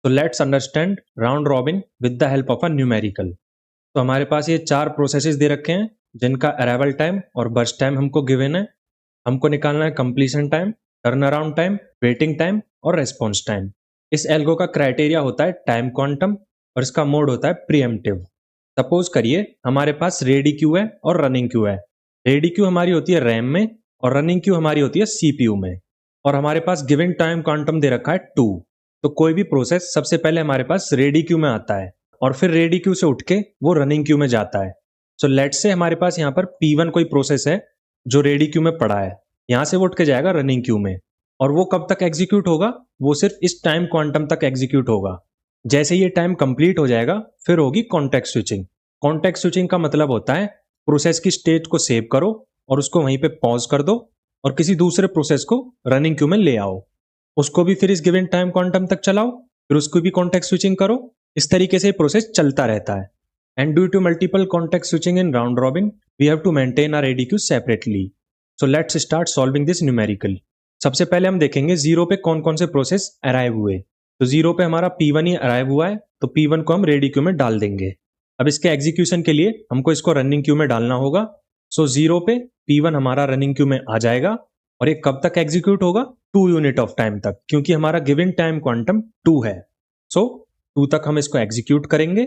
तो let's understand round robin with the help of a numerical. तो हमारे पास ये 4 प्रोसेसेस दे रखे हैं जिनका अराइवल टाइम और बर्स्ट टाइम हमको गिवन है। हमको निकालना है completion time, turn around time, waiting time और रेस्पॉन्स टाइम। इस एल्गो का क्राइटेरिया होता है टाइम क्वांटम और इसका मोड होता है प्रीएम्प्टिव। सपोज करिए हमारे पास रेडी क्यू है और रनिंग क्यू है। रेडी क्यू हमारी होती है रैम में और रनिंग क्यू हमारी होती है सीपीयू में। और हमारे पास गिवन टाइम क्वांटम दे रखा है 2। तो कोई भी प्रोसेस सबसे पहले हमारे पास रेडी क्यू में आता है और फिर रेडी क्यू से उठ के वो रनिंग क्यू में जाता है। सो लेट्स से हमारे पास यहाँ पर P1 कोई प्रोसेस है जो रेडी क्यू में पड़ा है, यहाँ से वो उठ के जाएगा रनिंग क्यू में। और वो कब तक एग्जीक्यूट होगा? वो सिर्फ इस टाइम क्वांटम तक एग्जीक्यूट होगा। जैसे ये टाइम कंप्लीट हो जाएगा फिर होगी कॉन्टेक्स्ट स्विचिंग। कॉन्टेक्स्ट स्विचिंग का मतलब होता है प्रोसेस की स्टेट को सेव करो और उसको वहीं पे पॉज कर दो और किसी दूसरे प्रोसेस को रनिंग क्यू में ले आओ, उसको भी फिर इस गिवन टाइम क्वांटम तक चलाओ, फिर उसको भी कॉन्टेक्स्ट स्विचिंग करो। इस तरीके से प्रोसेस चलता रहता है। And due to multiple context switching in round robin we have to maintain our ready queue separately. So let's start solving this numerical. सबसे पहले हम देखेंगे जीरो पे कौन कौन से प्रोसेस अराइव हुए। तो जीरो पे हमारा P1 ही अराइव हुआ है, तो P1 को हम रेडी क्यू में डाल देंगे। अब इसके एग्जीक्यूशन के लिए हमको इसको रनिंग क्यू में डालना होगा। सो जीरो पे P1 हमारा रनिंग क्यू में आ जाएगा और ये कब तक एग्जीक्यूट होगा? 2 यूनिट ऑफ टाइम तक, क्योंकि हमारा गिवन टाइम क्वांटम 2 है। सो 2 तक हम इसको एग्जीक्यूट करेंगे।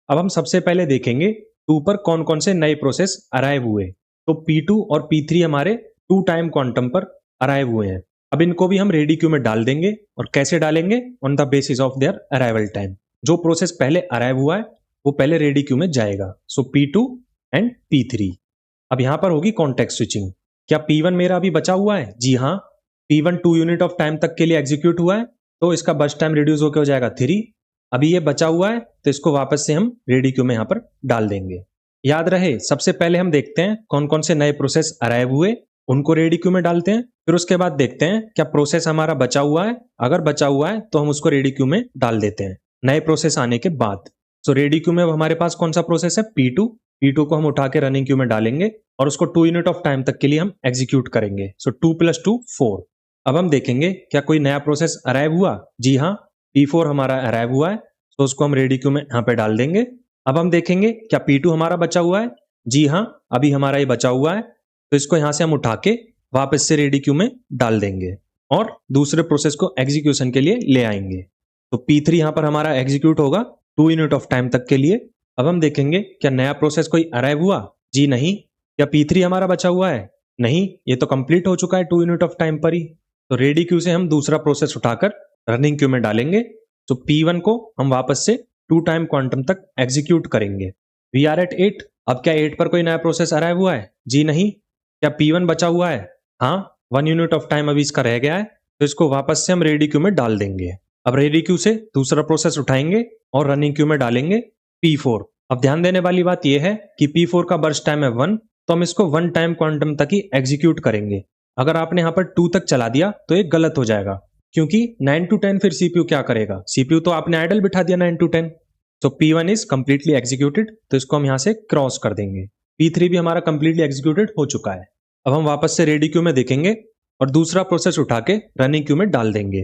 अब हम सबसे पहले देखेंगे 2 पर कौन कौन से नए प्रोसेस अराइव हुए। तो P2 और P3 हमारे 2 टाइम क्वांटम पर अराइव हुए हैं। अब इनको भी हम रेडी क्यू में डाल देंगे। और कैसे डालेंगे? On the basis of their arrival time. जो प्रोसेस पहले अराइव हुआ है वो पहले रेडी क्यू में जाएगा। सो P2 एंड P3। अब यहां पर होगी कॉन्टेक्स्ट स्विचिंग। क्या P1 मेरा अभी बचा हुआ है? जी हाँ, P1 2 यूनिट ऑफ टाइम तक के लिए एग्जीक्यूट हुआ है, तो इसका बर्स्ट टाइम रिड्यूस होकर हो जाएगा 3। अभी ये बचा हुआ है तो इसको वापस से हम रेडी क्यू में यहां पर डाल देंगे। याद रहे, सबसे पहले हम देखते हैं कौन कौन से नए प्रोसेस अराइव हुए, उनको रेडी क्यू में डालते हैं। फिर उसके बाद देखते हैं क्या प्रोसेस हमारा बचा हुआ है। अगर बचा हुआ है तो हम उसको रेडी क्यू में डाल देते हैं नए प्रोसेस आने के बाद। सो रेडी क्यू में हमारे पास कौन सा प्रोसेस है? P2। P2 को हम उठा के रनिंग क्यू में डालेंगे और उसको 2 यूनिट ऑफ टाइम तक के लिए हम एग्जीक्यूट करेंगे। सो 2 + 2 4। अब हम देखेंगे क्या कोई नया प्रोसेस अराइव हुआ। जी हाँ, P4 हमारा अराइव हुआ है, तो उसको हम रेडी क्यू में यहाँ पे डाल देंगे। अब हम देखेंगे क्या P2 हमारा बचा हुआ है। जी हाँ, अभी हमारा ये बचा हुआ है, तो इसको यहाँ से हम उठा के वापस से रेडी क्यू में डाल देंगे और दूसरे प्रोसेस को एग्जीक्यूशन के लिए ले आएंगे। तो P3 यहाँ पर हमारा एग्जीक्यूट होगा 2 यूनिट ऑफ टाइम तक के लिए। अब हम देखेंगे क्या नया प्रोसेस कोई अराइव हुआ। जी नहीं। क्या P3 हमारा बचा हुआ है? नहीं, ये तो कंप्लीट हो चुका है 2 यूनिट ऑफ टाइम पर ही। तो रेडी क्यू से हम दूसरा प्रोसेस उठाकर रनिंग क्यू में डालेंगे। तो P1 को हम वापस से 2 टाइम क्वांटम तक एग्जीक्यूट करेंगे। We are at 8। अब क्या 8 पर कोई नया प्रोसेस अराइव हुआ है? जी नहीं। क्या P1 बचा हुआ है? हाँ, 1 यूनिट ऑफ टाइम अभी इसका रह गया है, तो इसको वापस से हम रेडी क्यू में डाल देंगे। अब रेडी क्यू से दूसरा प्रोसेस उठाएंगे और रनिंग क्यू में डालेंगे P4। अब ध्यान देने वाली बात यह है कि P4 का बर्स्ट टाइम है 1, तो हम इसको 1 टाइम क्वांटम तक ही एग्जीक्यूट करेंगे। अगर आपने यहाँ पर 2 तक चला दिया तो ये गलत हो जाएगा, क्योंकि 9 to 10 फिर CPU क्या करेगा? CPU तो आपने आइडल बिठा दिया 9 to 10। तो P1 इज कंप्लीटली एग्जीक्यूटेड, तो इसको हम यहाँ से क्रॉस कर देंगे। P3 भी हमारा कंप्लीटली एग्जीक्यूटेड हो चुका है। अब हम वापस से रेडी क्यू में देखेंगे और दूसरा प्रोसेस उठा के रनिंग क्यू में डाल देंगे।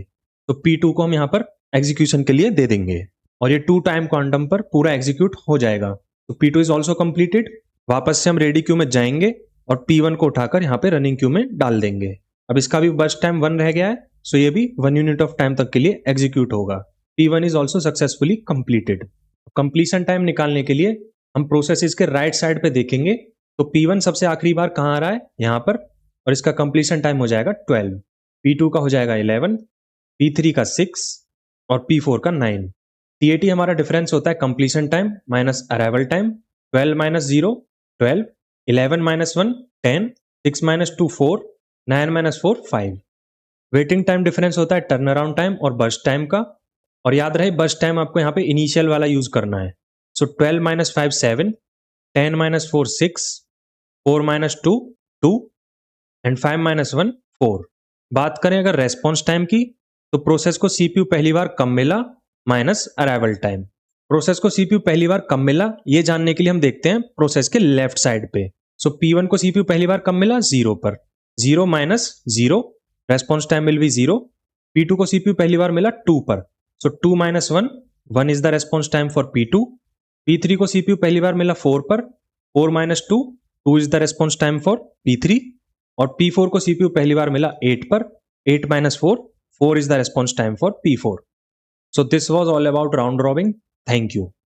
तो P2 को हम यहाँ पर एग्जीक्यूशन के लिए दे देंगे और ये 2 टाइम क्वांटम पर पूरा एग्जीक्यूट हो जाएगा। तो P2 इज ऑल्सो कंप्लीटेड। वापस से हम रेडी क्यू में जाएंगे और P1 को उठाकर यहाँ पे रनिंग क्यू में डाल देंगे। अब इसका भी बर्स्ट टाइम 1 रह गया है, सो ये भी 1 यूनिट ऑफ टाइम तक के लिए एग्जीक्यूट होगा। P1 is also successfully completed. Completion time निकालने के लिए हम प्रोसेस के राइट साइड पे देखेंगे। तो P1 सबसे आखिरी बार कहाँ आ रहा है? यहाँ पर, और इसका कंप्लीशन टाइम हो जाएगा 12। P2 का हो जाएगा 11, P3 का 6 और P4 का 9। TAT हमारा डिफरेंस होता है completion time minus arrival time. 12 - 0 12, 11 - 1 10, 6 - 2 4, 9 - 4 5। Waiting time difference होता है टर्न अराउंड टाइम और बर्स्ट टाइम का। और याद रहे बर्स्ट टाइम आपको यहाँ पे इनिशियल वाला यूज करना है। सो 12 - 5 7, 10 - 4 6, 4 - 2 2 एंड 5 - 1 4। बात करें अगर रेस्पॉन्स टाइम की, तो प्रोसेस को CPU पहली बार कब मिला माइनस अराइवल टाइम। प्रोसेस को CPU पहली बार कब मिला ये जानने के लिए हम देखते हैं प्रोसेस के लेफ्ट साइड पे। सो P1 को CPU पहली बार कब मिला? 0 पर। 0 - 0, response time will be 0। P2 को CPU पहली बार मिला 2 पर। सो 2 minus 1, 1 is the response time for P2. P3 को CPU पहली बार मिला 4 पर, 4 minus 2, 2 is the response time for P3. और P4 को CPU पहली बार मिला 8 पर, 8 minus 4, 4 is the response time for P4. So this was all about round robin. Thank you.